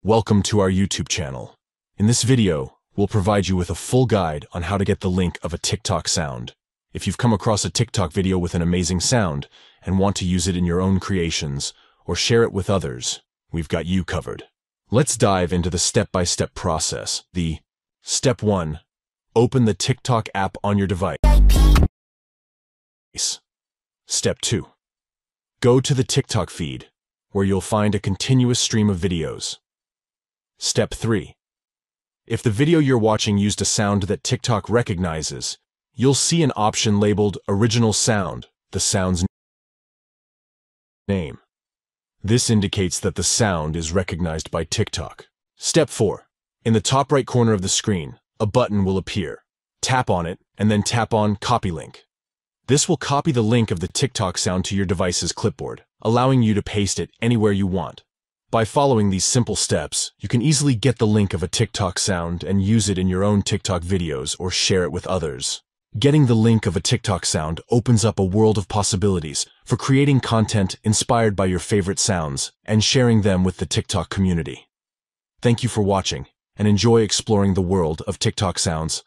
Welcome to our YouTube channel. In this video, we'll provide you with a full guide on how to get the link of a TikTok sound. If you've come across a TikTok video with an amazing sound and want to use it in your own creations or share it with others, we've got you covered. Let's dive into the step-by-step process. Step 1. Open the TikTok app on your device. Step 2. Go to the TikTok feed, where you'll find a continuous stream of videos. Step 3. If the video you're watching used a sound that TikTok recognizes, you'll see an option labeled Original Sound, the sound's name. This indicates that the sound is recognized by TikTok. Step 4. In the top right corner of the screen, a button will appear. Tap on it, and then tap on Copy Link. This will copy the link of the TikTok sound to your device's clipboard, allowing you to paste it anywhere you want. By following these simple steps, you can easily get the link of a TikTok sound and use it in your own TikTok videos or share it with others. Getting the link of a TikTok sound opens up a world of possibilities for creating content inspired by your favorite sounds and sharing them with the TikTok community. Thank you for watching, and enjoy exploring the world of TikTok sounds